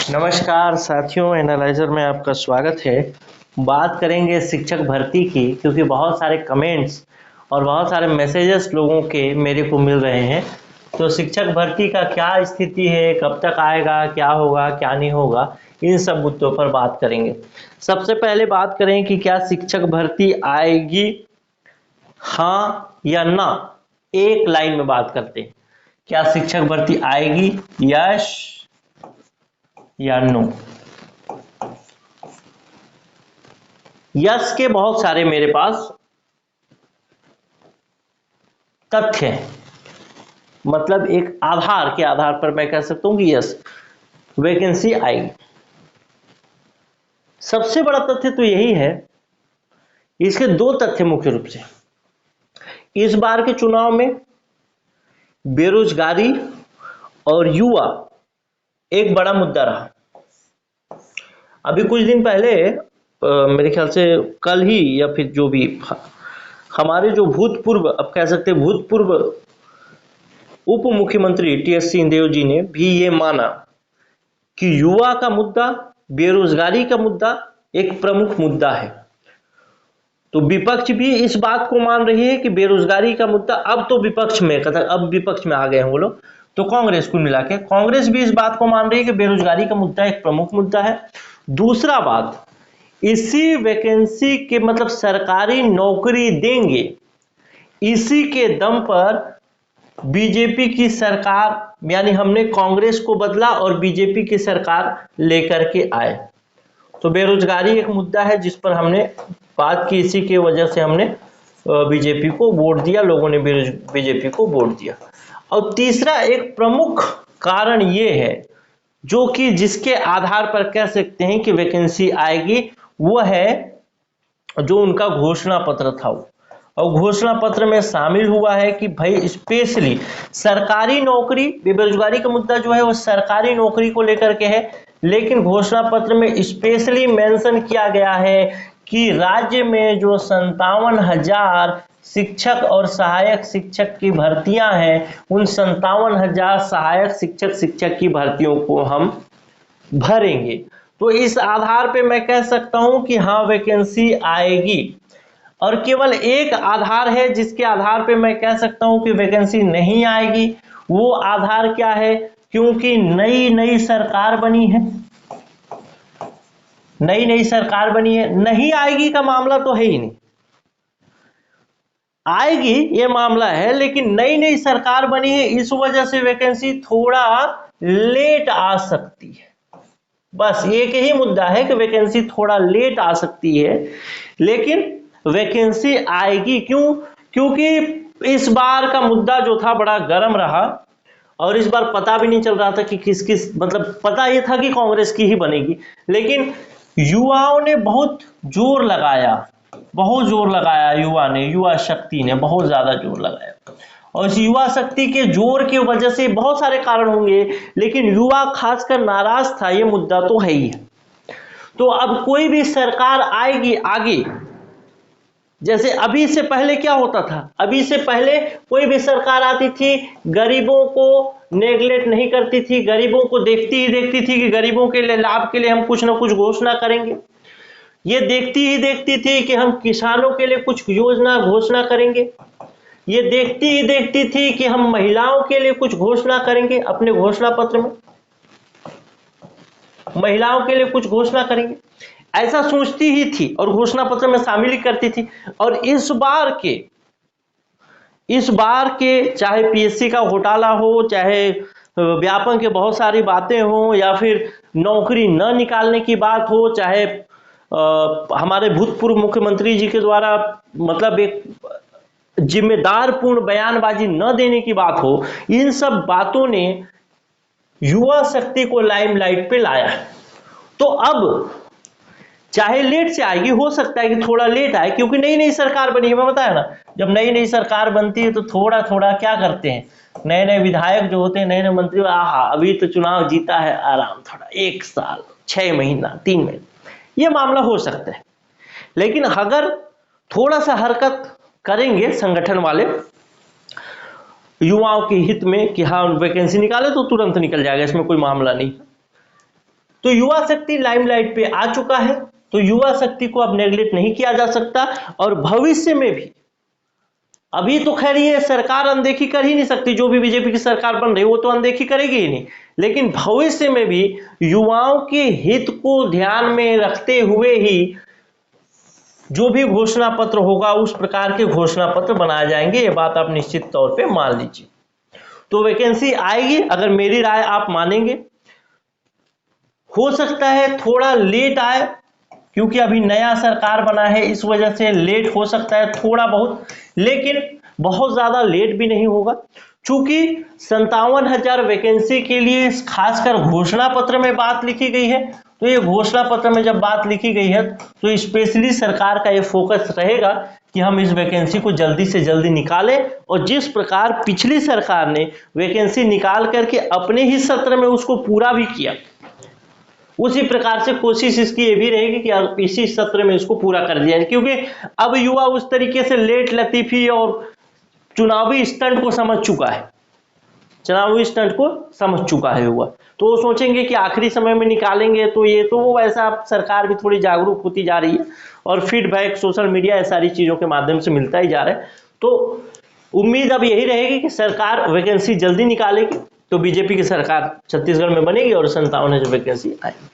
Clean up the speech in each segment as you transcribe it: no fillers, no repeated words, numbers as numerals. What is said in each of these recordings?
नमस्कार साथियों, एनालाइजर में आपका स्वागत है। बात करेंगे शिक्षक भर्ती की, क्योंकि बहुत सारे कमेंट्स और बहुत सारे मैसेजेस लोगों के मेरे को मिल रहे हैं। तो शिक्षक भर्ती का क्या स्थिति है, कब तक आएगा, क्या होगा क्या नहीं होगा, इन सब मुद्दों पर बात करेंगे। सबसे पहले बात करें कि क्या शिक्षक भर्ती आएगी, हाँ या ना। एक लाइन में बात करते हैं, क्या शिक्षक भर्ती आएगी, यस या नो। यस के बहुत सारे मेरे पास तथ्य हैं, मतलब एक आधार के आधार पर मैं कह सकता हूं कि यस वैकेंसी आएगी। सबसे बड़ा तथ्य तो यही है, इसके दो तथ्य मुख्य रूप से। इस बार के चुनाव में बेरोजगारी और युवा एक बड़ा मुद्दा रहा। अभी कुछ दिन पहले मेरे ख्याल से कल ही या फिर जो भी, हमारे जो भूतपूर्व, अब कह सकते हैं भूतपूर्व उप मुख्यमंत्री टी.एस. सिंहदेव जी ने भी ये माना कि युवा का मुद्दा, बेरोजगारी का मुद्दा एक प्रमुख मुद्दा है। तो विपक्ष भी इस बात को मान रही है कि बेरोजगारी का मुद्दा, अब तो विपक्ष में अब विपक्ष में आ गए हैं वो लोग, तो कांग्रेस को मिला के कांग्रेस भी इस बात को मान रही है कि बेरोजगारी का मुद्दा एक प्रमुख मुद्दा है। दूसरा बात, इसी वैकेंसी के मतलब सरकारी नौकरी देंगे, इसी के दम पर बीजेपी की सरकार, यानी हमने कांग्रेस को बदला और बीजेपी की सरकार लेकर के आए। तो बेरोजगारी एक मुद्दा है जिस पर हमने बात की, इसी की वजह से हमने बीजेपी को वोट दिया, लोगों ने बीजेपी को वोट दिया। और तीसरा एक प्रमुख कारण ये है, जो कि जिसके आधार पर कह सकते हैं कि वैकेंसी आएगी, वो है जो उनका घोषणा पत्र था। और घोषणा पत्र में शामिल हुआ है कि भाई स्पेशली सरकारी नौकरी, बेरोजगारी का मुद्दा जो है वो सरकारी नौकरी को लेकर के है, लेकिन घोषणा पत्र में स्पेशली मेंशन किया गया है कि राज्य में जो 57,000 शिक्षक और सहायक शिक्षक की भर्तियां हैं, उन 57,000 सहायक शिक्षक की भर्तियों को हम भरेंगे। तो इस आधार पे मैं कह सकता हूं कि हाँ वैकेंसी आएगी। और केवल एक आधार है जिसके आधार पे मैं कह सकता हूं कि वैकेंसी नहीं आएगी। वो आधार क्या है? क्योंकि नई सरकार बनी है, नई सरकार बनी है। नहीं आएगी का मामला तो है ही नहीं, आएगी ये मामला है, लेकिन नई सरकार बनी है, इस वजह से वैकेंसी थोड़ा लेट आ सकती है। बस एक ही मुद्दा है कि वैकेंसी थोड़ा लेट आ सकती है, लेकिन वैकेंसी आएगी। क्यों? क्योंकि इस बार का मुद्दा जो था बड़ा गर्म रहा, और इस बार पता भी नहीं चल रहा था कि किस मतलब पता ये था कि कांग्रेस की ही बनेगी, लेकिन युवाओं ने बहुत जोर लगाया, युवा शक्ति ने बहुत ज्यादा जोर लगाया। और इस युवा शक्ति के जोर की वजह से बहुत सारे कारण होंगे, लेकिन युवा खासकर नाराज था, ये मुद्दा तो है ही है। तो अब कोई भी सरकार आएगी आगे, जैसे अभी से पहले क्या होता था, अभी से पहले कोई भी सरकार आती थी, गरीबों को नेग्लेक्ट नहीं करती थी, गरीबों को देखती थी कि गरीबों के लिए, लाभ के लिए हम कुछ ना कुछ घोषणा करेंगे। ये देखती थी कि हम किसानों के लिए कुछ योजना घोषणा करेंगे। ये देखती थी कि हम महिलाओं के लिए कुछ घोषणा करेंगे, अपने घोषणा पत्र में महिलाओं के लिए कुछ घोषणा करेंगे, ऐसा सोचती ही थी और घोषणा पत्र में शामिल करती थी। और इस बार के चाहे पीएससी का घोटाला हो, चाहे व्यापम के बहुत सारी बातें हो, या फिर नौकरी न निकालने की बात हो, चाहे हमारे भूतपूर्व मुख्यमंत्री जी के द्वारा मतलब एक जिम्मेदार पूर्ण बयानबाजी न देने की बात हो, इन सब बातों ने युवा शक्ति को लाइमलाइट पे लाया है। तो अब चाहे लेट से आएगी, हो सकता है कि थोड़ा लेट आए, क्योंकि नई सरकार बनी है। मैं बताया ना, जब नई सरकार बनती है तो थोड़ा क्या करते हैं, नए विधायक जो होते हैं, नए मंत्री, आहा अभी तो चुनाव जीता है, आराम, थोड़ा 1 साल 6 महीना 3 महीने, ये मामला हो सकता है। लेकिन अगर थोड़ा सा हरकत करेंगे संगठन वाले युवाओं के हित में कि हाँ वैकेंसी निकाले, तो तुरंत निकल जाएगा, इसमें कोई मामला नहीं। तो युवा शक्ति लाइमलाइट पे आ चुका है, तो युवा शक्ति को अब नेगलेक्ट नहीं किया जा सकता। और भविष्य में भी, अभी तो खैर ये सरकार अनदेखी कर ही नहीं सकती, जो भी बीजेपी की सरकार बन रही है वो तो अनदेखी करेगी ही नहीं, लेकिन भविष्य में भी युवाओं के हित को ध्यान में रखते हुए ही जो भी घोषणा पत्र होगा उस प्रकार के घोषणा पत्र बनाए जाएंगे, ये बात आप निश्चित तौर पे मान लीजिए। तो वैकेंसी आएगी, अगर मेरी राय आप मानेंगे। हो सकता है थोड़ा लेट आए, क्योंकि अभी नया सरकार बना है, इस वजह से लेट हो सकता है थोड़ा बहुत, लेकिन बहुत ज्यादा लेट भी नहीं होगा। चूंकि 57,000 वैकेंसी के लिए खासकर घोषणा पत्र में बात लिखी गई है, तो ये घोषणा पत्र में जब बात लिखी गई है तो स्पेशली सरकार का ये फोकस रहेगा कि हम इस वैकेंसी को जल्दी से जल्दी निकालें। और जिस प्रकार पिछली सरकार ने वैकेंसी निकाल करके अपने ही सत्र में उसको पूरा भी किया, उसी प्रकार से कोशिश इसकी ये भी रहेगी कि इसी सत्र में इसको पूरा कर दिया जाए, क्योंकि अब युवा उस तरीके से लेट लतीफी और चुनावी स्टंट को समझ चुका है, चुनावी स्टंट को समझ चुका है युवा। तो वो सोचेंगे कि आखिरी समय में निकालेंगे, तो ये तो वो ऐसा सरकार भी थोड़ी जागरूक होती जा रही है और फीडबैक सोशल मीडिया सारी चीजों के माध्यम से मिलता ही जा रहा है। तो उम्मीद अब यही रहेगी कि सरकार वैकेंसी जल्दी निकालेगी, तो बीजेपी की सरकार छत्तीसगढ़ में बनेगी और 57,000 वैकेंसी आएगी।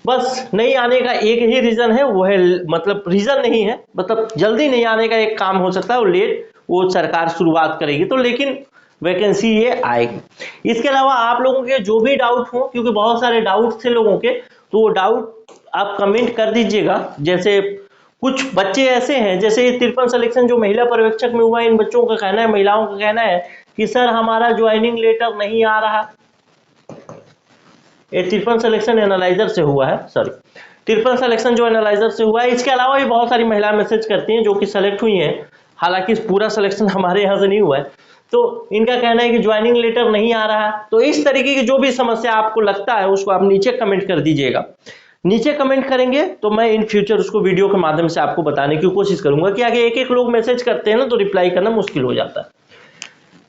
बस नहीं आने का एक ही रीजन है, वो है मतलब रीजन नहीं है, मतलब जल्दी नहीं आने का एक काम हो सकता है, और लेट वो सरकार शुरुआत करेगी तो, लेकिन वैकेंसी ये आएगी। इसके अलावा आप लोगों के जो भी डाउट हो, क्योंकि बहुत सारे डाउट थे लोगों के, तो वो डाउट आप कमेंट कर दीजिएगा। जैसे कुछ बच्चे ऐसे हैं, जैसे ये 53 सिलेक्शन जो महिला पर्यवेक्षक में हुआ, इन बच्चों का कहना है, महिलाओं का कहना है कि सर हमारा ज्वाइनिंग लेटर नहीं आ रहा। ये 53 सिलेक्शन एनालाइजर से हुआ है, सॉरी 53 सिलेक्शन जो एनालाइजर से हुआ है। इसके अलावा भी बहुत सारी महिलाएं मैसेज करती हैं जो कि सेलेक्ट हुई हैं, हालांकि पूरा सिलेक्शन हमारे यहाँ से नहीं हुआ है। तो इनका कहना है कि ज्वाइनिंग लेटर नहीं आ रहा। तो इस तरीके की जो भी समस्या आपको लगता है उसको आप नीचे कमेंट कर दीजिएगा। नीचे कमेंट करेंगे तो मैं इन फ्यूचर उसको वीडियो के माध्यम से आपको बताने की कोशिश करूंगा, कि आगे एक एक लोग मैसेज करते हैं ना तो रिप्लाई करना मुश्किल हो जाता है।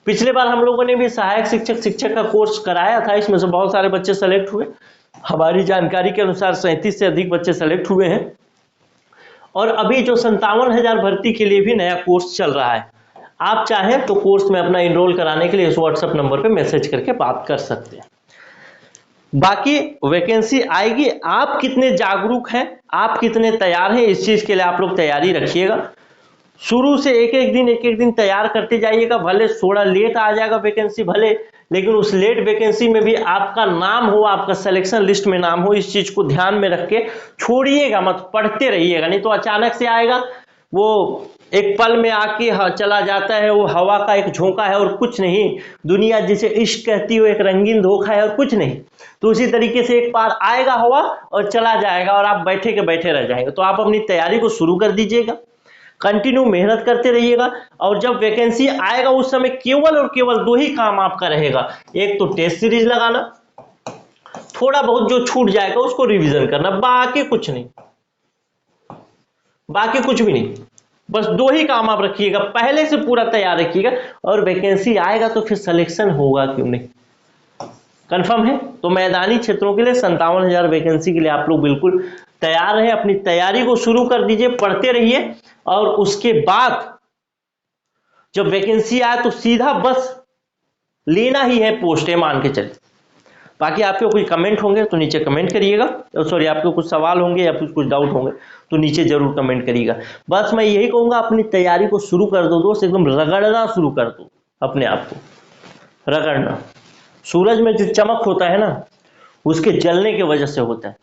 पिछले बार हम लोगों ने भी सहायक शिक्षक का कोर्स कराया था, इसमें से बहुत सारे बच्चे सेलेक्ट हुए। हमारी जानकारी के अनुसार 37 से अधिक बच्चे सेलेक्ट हुए हैं। और अभी जो 57,000 भर्ती के लिए भी नया कोर्स चल रहा है, आप चाहें तो कोर्स में अपना इनरोल कराने के लिए इस व्हाट्सएप नंबर पे मैसेज करके बात कर सकते हैं। बाकी वैकेंसी आएगी, आप कितने जागरूक हैं, आप कितने तैयार हैं, इस चीज के लिए आप लोग तैयारी रखिएगा। शुरू से एक एक दिन तैयार करते जाइएगा। भले थोड़ा लेट आ जाएगा वैकेंसी भले, लेकिन उस लेट वैकेंसी में भी आपका नाम हो, आपका सिलेक्शन लिस्ट में नाम हो, इस चीज को ध्यान में रख के छोड़िएगा मत, पढ़ते रहिएगा। नहीं तो अचानक से आएगा, वो एक पल में आके चला जाता है, वो हवा का एक झोंका है और कुछ नहीं। दुनिया जिसे इश्क कहती हो एक रंगीन धोखा है और कुछ नहीं। तो उसी तरीके से एक बार आएगा हवा और चला जाएगा और आप बैठे के बैठे रह जाएंगे। तो आप अपनी तैयारी को शुरू कर दीजिएगा, कंटिन्यू मेहनत करते रहिएगा। और जब वैकेंसी आएगा उस समय केवल और केवल 2 ही काम आपका रहेगा। एक तो टेस्ट सीरीज लगाना, थोड़ा बहुत जो छूट जाएगा उसको रिवीजन करना, बाकी कुछ नहीं, बाकी कुछ भी नहीं। बस 2 ही काम आप रखिएगा, पहले से पूरा तैयार रखिएगा। और वैकेंसी आएगा तो फिर सिलेक्शन होगा क्यों नहीं, कंफर्म है। तो मैदानी क्षेत्रों के लिए 57,000 वैकेंसी के लिए आप लोग बिल्कुल तैयार रहें, अपनी तैयारी को शुरू कर दीजिए, पढ़ते रहिए। और उसके बाद जब वैकेंसी आए तो सीधा बस लेना ही है पोस्ट है, मान के चलिए। बाकी आपके कोई कमेंट होंगे तो नीचे कमेंट करिएगा, सॉरी आपके कुछ सवाल होंगे या कुछ डाउट होंगे तो नीचे जरूर कमेंट करिएगा। बस मैं यही कहूंगा, अपनी तैयारी को शुरू कर दो दोस्त, एकदम रगड़ना शुरू कर दो, अपने आप को रगड़ना। सूरज में जो चमक होता है ना, उसके जलने की वजह से होता है।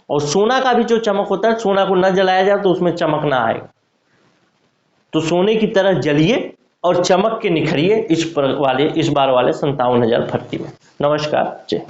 और सोना का भी जो चमक होता है, सोना को न जलाया जाए तो उसमें चमक ना आएगा। तो सोने की तरह जलिए और चमक के निखरिए इस बार वाले 57,000 भर्ती में। नमस्कार, जय।